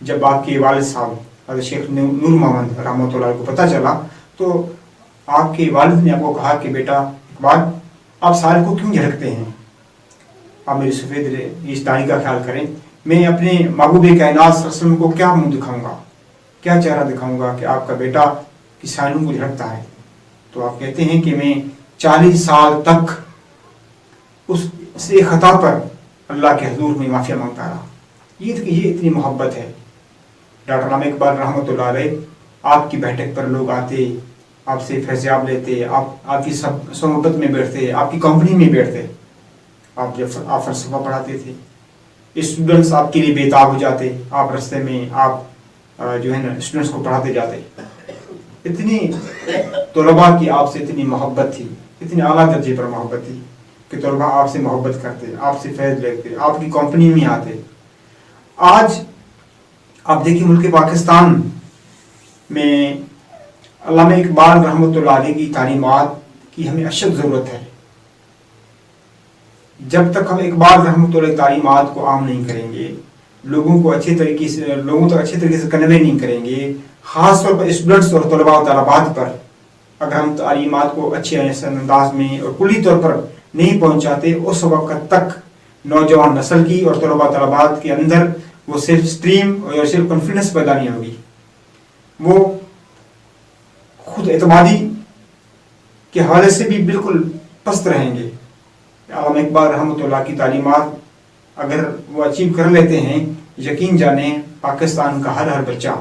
جب آپ کے والد صاحب حضرت شیخ نور محمد رحمۃ اللہ کو پتہ چلا تو آپ کے والد نے آپ کو کہا کہ بیٹا اقبال آپ سال کو کیوں جھڑکتے ہیں، آپ میری سفید اس داڑھی کا خیال کریں، میں اپنے محبوب کائنات صلی اللہ علیہ وسلم کو کیا منہ دکھاؤں گا، کیا چہرہ دکھاؤں گا کہ آپ کا بیٹا کس سائلوں کو جھڑکتا ہے۔ تو آپ کہتے ہیں کہ میں 40 سال تک اس ایک خطا پر اللہ کے حضور میں معافی مانگتا رہا۔ یہ اتنی محبت ہے۔ ڈاکٹر علامہ اقبال رحمۃ اللہ علیہ آپ کی بیٹھک پر لوگ آتے، آپ سے فیضیاب لیتے، آپ کی صحبت میں بیٹھتے، آپ کی کمپنی میں بیٹھتے، آپ فلسفہ پڑھاتے تھے، اسٹوڈنٹس آپ کے لیے بےتاب ہو جاتے، آپ رستے میں آپ جو ہے نا اسٹوڈنٹس کو پڑھاتے جاتے۔ اتنی طلباء کی آپ سے اتنی محبت تھی، اتنی اعلیٰ درجے پر محبت تھی کہ طلباء آپ سے محبت کرتے، آپ سے فیض لیتے، آپ کی کمپنی میں آتے۔ آج آپ دیکھیں ملک پاکستان میں علامہ اقبال رحمۃ اللہ علیہ کی تعلیمات کی ہمیں اشد ضرورت ہے۔ جب تک ہم اقبال رحمۃ اللہ تعلیمات کو عام نہیں کریں گے، لوگوں کو اچھے طریقے سے کنوے نہیں کریں گے، خاص طور پر اسٹوڈنٹس اور طلباء و طالبات پر اگر ہم تعلیمات کو اچھے انداز میں اور کلی طور پر نہیں پہنچاتے، اس وقت تک نوجوان نسل کی اور طلباء طالبات کے اندر وہ سیلف اسٹیم اور سیلف کانفیڈنس پیدا نہیں ہوگی، وہ خود اعتمادی کے حوالے سے بھی بالکل پست رہیں گے۔ علامہ اقبال رحمۃ اللہ کی تعلیمات اگر وہ اچیو کر لیتے ہیں، یقین جانیں پاکستان کا ہر بچہ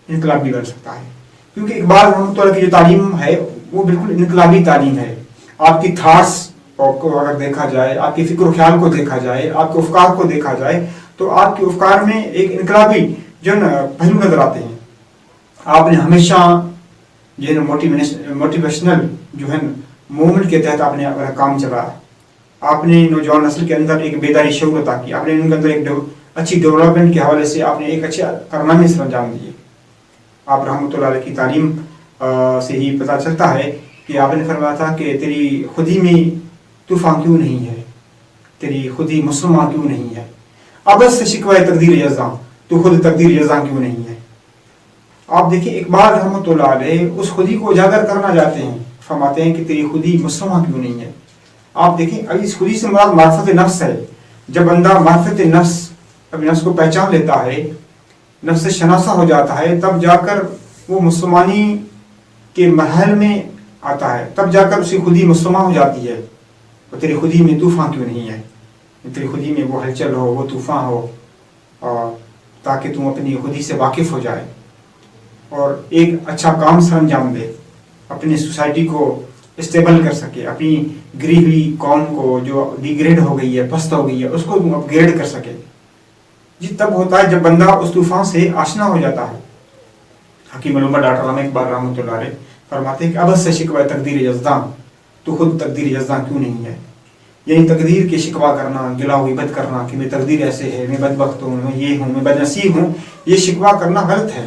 انقلابی بن سکتا ہے، کیونکہ اقبال رحمۃ اللہ کی جو تعلیم ہے وہ بالکل انقلابی تعلیم ہے۔ آپ کی تھاٹس کو اگر دیکھا جائے، آپ کی فکر و خیال کو دیکھا جائے، آپ کے افکار کو دیکھا جائے تو آپ کے افکار میں ایک انقلابی جو ہے نا پہلو نظر آتے ہیں۔ آپ نے ہمیشہ جو ہے نا موٹیویشنل جو ہے نا موومنٹ کے تحت آپ نے اپنا کام چلایا، آپ نے نوجوان نسل کے اندر ایک بیداری شعور عطا کی، آپ نے ان کے اندر ایک اچھی ڈیولپمنٹ کے حوالے سے آپ نے ایک اچھے کارنامے سر انجام دیے۔ آپ رحمۃ اللہ علیہ کی تعلیم سے ہی پتہ چلتا ہے کہ آپ نے فرمایا تھا کہ تیری خودی میں طوفان کیوں نہیں ہے، تیری خودی مسلمان کیوں نہیں ہے، ابد سے شکوہ تقدیر جزاں، تو خود تقدیر جزاں کیوں نہیں ہے۔ آپ دیکھیں اقبال رحمۃ اللہ علیہ اس خودی کو اجاگر کرنا چاہتے ہیں، فرماتے ہیں کہ تیری خودی مسلمان کیوں نہیں ہے۔ آپ دیکھیں اب اس خودی سے مراد معرفت نفس ہے۔ جب بندہ معرفت نفس اپنے نفس کو پہچان لیتا ہے، نفس شناسا ہو جاتا ہے، تب جا کر وہ مسلمانی کے مرحل میں آتا ہے، تب جا کر اسی خودی مسلمان ہو جاتی ہے۔ اور تیری خودی میں طوفان کیوں نہیں ہے، تیری خودی میں وہ ہلچل ہو، وہ طوفان ہو، تاکہ تم اپنی خودی سے واقف ہو جائے اور ایک اچھا کام سر انجام دے، اپنی سوسائٹی کو اسٹیبل کر سکے، اپنی گری ہوئی قوم کو جو ڈیگریڈ ہو گئی ہے، پست ہو گئی ہے، اس کو اپ گریڈ کر سکے۔ جی تب ہوتا ہے جب بندہ اس طوفان سے آشنا ہو جاتا ہے۔ حکیم الامہ ڈاکٹر علامہ اقبال رحمۃ اللہ علیہ فرماتے ہیں کہ ابد سے شکوہ تقدیر جزداں، تو خود تقدیر جزداں کیوں نہیں ہے۔ یعنی تقدیر کے شکوہ کرنا، گلا و غیبت کرنا کہ میں تقدیر ایسے ہے، میں بدبخت ہوں، میں یہ ہوں، میں بدنصیب ہوں، یہ شکوہ کرنا غلط ہے۔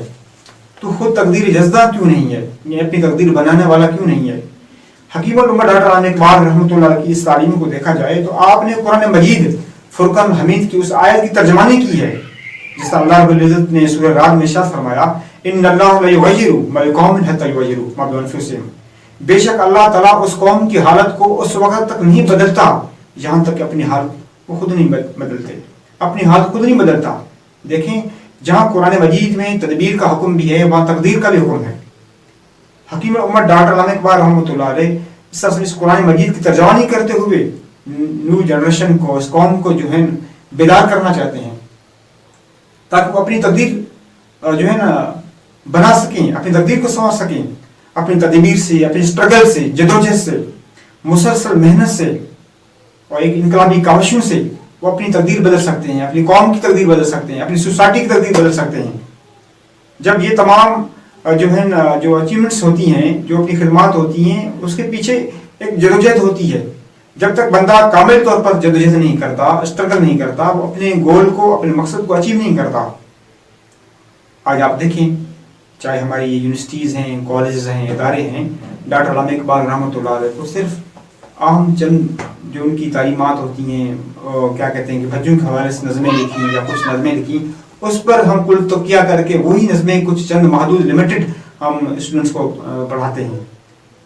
تو خود تقدیر جزداں کیوں نہیں ہے، یعنی اپنی تقدیر بنانے والا کیوں نہیں ہے۔ حکیم الامہ ڈاکٹر علامہ اقبال رحمۃ اللہ کی اس تعلیم کو دیکھا جائے تو آپ نے قرآن مجید فرقان حمید کی اس آیت کی ترجمانی کی ہے جس طرح اللہ رب العزت نے سورہ رعد میں ارشاد فرمایا ان اللہ لا یغیر ما بقوم حتی یغیروا ما بانفسہم، بے شک اللہ تعالیٰ اس قوم کی حالت کو اس وقت تک نہیں بدلتا یہاں تک کہ اپنی حالت وہ خود نہیں بدلتے، اپنی حالت خود نہیں بدلتا۔ دیکھیں جہاں قرآن مجید میں تدبیر کا حکم بھی ہے وہاں تقدیر کا بھی حکم ہے۔ حکیم الامت ڈاکٹر علامہ اقبال رحمۃ اللہ علیہ اس طرح سے اس قرآن مجید کی ترجمانی کرتے ہوئے نیو جنریشن کو، اس قوم کو جو ہے بیدار کرنا چاہتے ہیں تاکہ وہ اپنی تقدیر جو ہے نا بنا سکیں، اپنی تقدیر کو سمجھ سکیں، اپنی تدبیر سے، اپنی اسٹرگل سے، جدوجہد سے، مسلسل محنت سے اور ایک انقلابی کاوشوں سے وہ اپنی تقدیر بدل سکتے ہیں، اپنی قوم کی تقدیر بدل سکتے ہیں، اپنی سوسائٹی کی تقدیر بدل سکتے ہیں۔ جب یہ تمام جو ہے نا جو اچیومنٹس ہوتی ہیں، جو اپنی خدمات ہوتی ہیں، اس کے پیچھے ایک جدوجہد ہوتی ہے۔ جب تک بندہ کامل طور پر جدوجہد نہیں کرتا، اسٹرگل نہیں کرتا، وہ اپنے گول کو، اپنے مقصد کو اچیو نہیں کرتا۔ آج آپ دیکھیں چاہے ہماری یونیورسٹیز ہیں، کالجز ہیں، ادارے ہیں، ڈاکٹر علامہ اقبال رحمۃ اللہ علیہ کو صرف عام چند جو ان کی تعلیمات ہوتی ہیں کیا کہتے ہیں کہ بچوں کے حوالے سے نظمیں لکھی یا کچھ نظمیں لکھی، اس پر ہم کل تقیہ کر کے وہی نظمیں کچھ چند محدود لمیٹڈ ہم اسٹوڈنٹس کو پڑھاتے ہیں،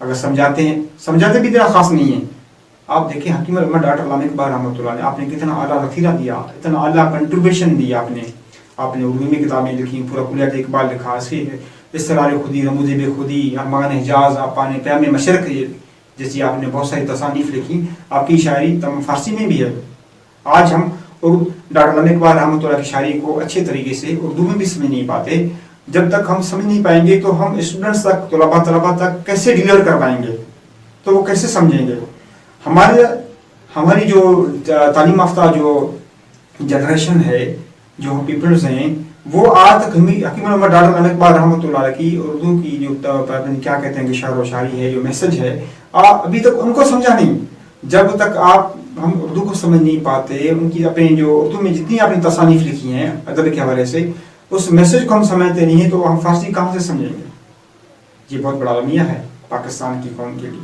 اگر سمجھاتے بھی اتنا خاص نہیں ہے. آپ دیکھیں حکیم الامت ڈاکٹر علامہ اقبال رحمۃ اللہ علیہ، آپ نے کتنا اعلیٰ ذخیرہ دیا، اتنا اعلیٰ کنٹریبیوشن دیا. آپ نے اردو میں کتابیں لکھی، پورا کلیات اقبال لکھا، اسرار خودی، رموز بے خودی، ارمان حجاز، آپ نے پیام مشرق جیسی آپ نے بہت ساری تصانیف لکھی. آپ کی شاعری فارسی میں بھی ہے. آج ہم ڈاکٹر علامہ اقبال رحمۃ اللہ کی شاعری کو اچھے طریقے سے اردو میں بھی سمجھ نہیں پاتے. جب تک ہم سمجھ نہیں پائیں گے تو ہم اسٹوڈنٹس تک، طلباء تک کیسے ڈیلیور کر پائیں گے؟ تو وہ کیسے سمجھیں گے؟ ہماری جو تعلیم یافتہ جو جنریشن ہے، جو پیپلز ہیں، وہ آج تک حکیم الامت ڈاکٹر علامہ اقبال رحمۃ اللہ علیہ کی اردو کی جو کیا کہتے ہیں کہ شعر و شاعری ہے، جو میسج ہے، ابھی تک ان کو سمجھا نہیں. جب تک ہم اردو کو سمجھ نہیں پاتے، ان کی اپنے جو اردو میں جتنی آپ نے تصانیف لکھی ہیں ادب کے حوالے سے، اس میسج کو ہم سمجھتے نہیں ہیں تو ہم فارسی کہاں سے سمجھیں گے؟ یہ بہت بڑا المیہ ہے پاکستان کی قوم کے لیے،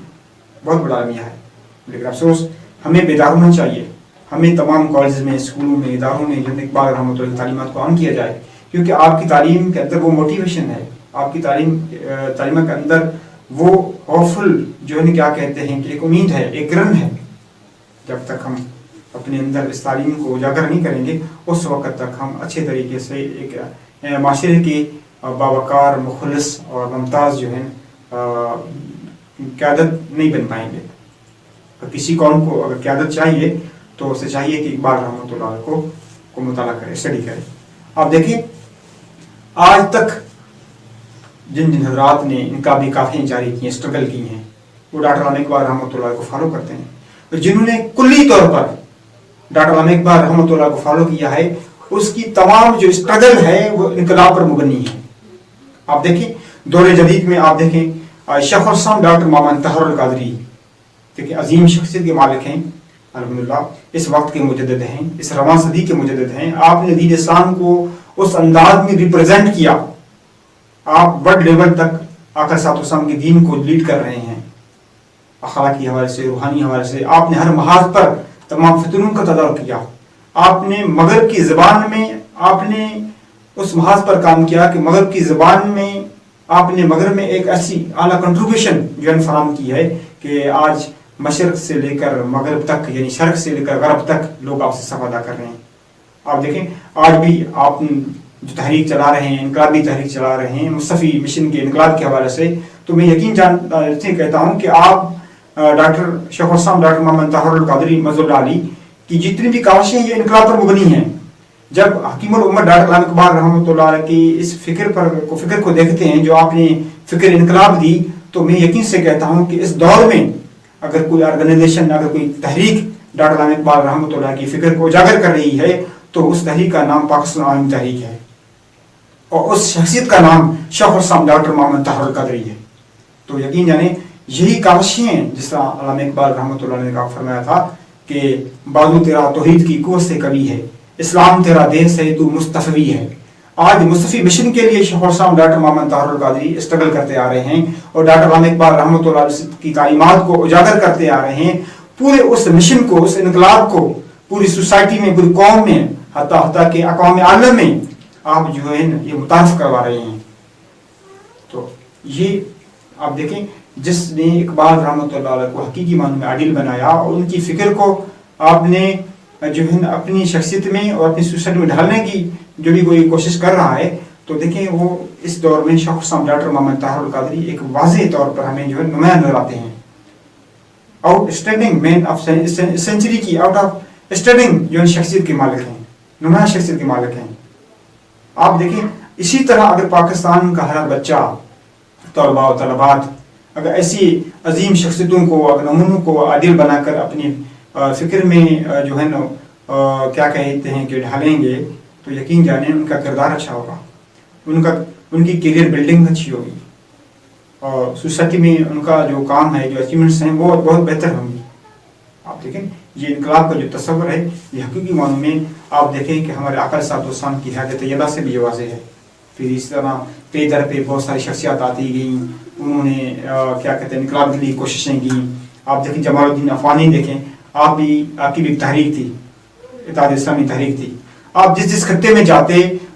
بہت بڑا المیہ ہے. لیکن افسوس ہمیں بیدار ہونا چاہیے. ہمیں تمام کالجز میں، اسکولوں میں، اداروں میں جو اقبال رحمۃ اللہ کی تعلیمات کو عام کیا جائے، کیونکہ آپ کی تعلیم کے اندر وہ موٹیویشن ہے، آپ کی تعلیم کے اندر وہ ہوپفل جو ہے کیا کہتے ہیں کہ ایک امید ہے، ایک کرن ہے. جب تک ہم اپنے اندر اس تعلیم کو اجاگر نہیں کریں گے، اس وقت تک ہم اچھے طریقے سے ایک معاشرے کے باوقار، مخلص اور ممتاز جو ہے قیادت نہیں بن پائیں گے. کسی قوم کو اگر قیادت چاہیے تو اسے چاہیے کہ اقبال رحمۃ اللہ کو مطالعہ کرے، اسٹڈی کرے. آپ دیکھیں آج تک جن حضرات نے انقلابی کافیاں جاری کی ہیں، اسٹرگل کی ہیں، وہ ڈاکٹر علامہ اقبال رحمۃ اللہ کو فالو کرتے ہیں. اور جنہوں نے کلی طور پر ڈاکٹر علامہ اقبال رحمۃ اللہ کو فالو کیا ہے، اس کی تمام جو اسٹرگل ہے وہ انقلاب پر مبنی ہے. آپ دیکھیں دور جدید میں، آپ دیکھیں شیخ الاسلام ڈاکٹر مولانا طاہر القادری، دیکھیں عظیم شخصیت کے مالک ہیں الحمدللہ، اس وقت کے مجدد ہیں، اس رواں صدی کے مجدد ہیں. آپ نے دین اسلام کو اس انداز میں ریپرزینٹ کیا. آپ ورلڈ لیول تک آقا صلی اللہ علیہ وسلم کے دین کو لیڈ کر رہے ہیں، اخلاقی حوالے سے، روحانی حوالے سے. آپ نے ہر محاذ پر تمام فتنوں کا تدارک کیا. آپ نے مغرب کی زبان میں، آپ نے اس محاذ پر کام کیا کہ مغرب کی زبان میں آپ نے مغرب میں ایک ایسی اعلیٰ کنٹریبیوشن جو فراہم کی ہے کہ آج مشرق سے لے کر مغرب تک، یعنی شرق سے لے کر غرب تک لوگ آپ سے صف ادا کر رہے ہیں. آپ دیکھیں آج بھی آپ جو تحریک چلا رہے ہیں، انقلابی تحریک چلا رہے ہیں مصطفی مشن کے انقلاب کے حوالے سے، تو میں یقین سے کہتا ہوں کہ آپ ڈاکٹر شیخ الاسلام ڈاکٹر مولانا طاہر القادری مظہر اللہ علی کی جتنی بھی کاوشیں یہ انقلاب پر مبنی ہیں. جب حکیم الامت ڈاکٹر علامہ اقبال رحمۃ اللہ علیہ کی اس فکر کو دیکھتے ہیں جو آپ نے فکر انقلاب دی، تو میں یقین سے کہتا ہوں کہ اس دور میں اگر کوئی آرگنائزیشن، اگر کوئی تحریک ڈاکٹر علامہ اقبال رحمۃ اللہ کی فکر کو اجاگر کر رہی ہے تو اس تحریک کا نام پاکستان عوامی تحریک ہے، اور اس شخصیت کا نام شیخ الاسلام ڈاکٹر مولانا طاہر القادری ہے. تو یقین جانیں یہی کاوشیں ہیں، جس طرح علامہ اقبال رحمۃ اللہ نے فرمایا تھا کہ بازو تیرا توحید کی قوت سے کبھی ہے، اسلام تیرا دیس ہے، تو مصطفی ہے. آج مصطفی مشن کے لیے شیخ الاسلام ڈاکٹر مولانا طاہر القادری اسٹرگل کرتے آ رہے ہیں، اور ڈاکٹر علامہ اقبال رحمۃ اللہ علیہ کی تعلیمات کو اجاگر کرتے آ رہے ہیں. پورے اس مشن کو، اس انقلاب کو پوری سوسائٹی میں، پوری قوم میں، حتیٰ کہ اقوام عالم میں آپ جو ہے یہ متعارف کروا رہے ہیں. تو یہ آپ دیکھیں جس نے اقبال رحمۃ اللہ علیہ کو حقیقی معنی میں عادل بنایا، اور ان کی فکر کو آپ نے جو ہے اپنی شخصیت میں اور اپنی سوسائٹی میں ڈھالنے کی جو بھی کوئی کوشش کر رہا ہے، تو دیکھیں وہ اس دور میں شیخ الاسلام ڈاکٹر مولانا طاہر القادری ایک واضح طور پر ہمیں جو ہے نمایاں نظر آتے ہیں. Outstanding man of century کی آؤٹ آف اسٹینڈنگ جو شخصیت کے مالک ہیں، نمایاں شخصیت کے مالک ہیں. آپ دیکھیں اسی طرح اگر پاکستان کا ہر بچہ، طلباء و طلبات اگر ایسی عظیم شخصیتوں کو، اگر نمونوں کو عادل بنا کر اپنی فکر میں جو ہے نا کیا کہتے ہیں کہ ڈھالیں گے، تو یقین جانیں ان کا کردار اچھا ہوگا، ان کی کیریئر بلڈنگ اچھی ہوگی، اور سوسائٹی میں ان کا جو کام ہے، جو اچیومنٹس ہیں وہ بہت بہتر ہوں گی. آپ دیکھیں یہ انقلاب کا جو تصور ہے یہ حقیقی معنوں میں آپ دیکھیں کہ ہمارے آقا صلی اللہ علیہ وسلم کی حیات طیبہ سے بھی واضح ہے. پھر اس طرح پے در پہ بہت ساری شخصیات آتی گئیں، انہوں نے کیا کہتے ہیں انقلاب کے لیے کوششیں کی. آپ دیکھیں جمال الدین افغانی دیکھیں، آپ کی بھی ایک تحریک تھی، اتحاد اسلامی تحریک تھی. آپ جس خطے میں جاتے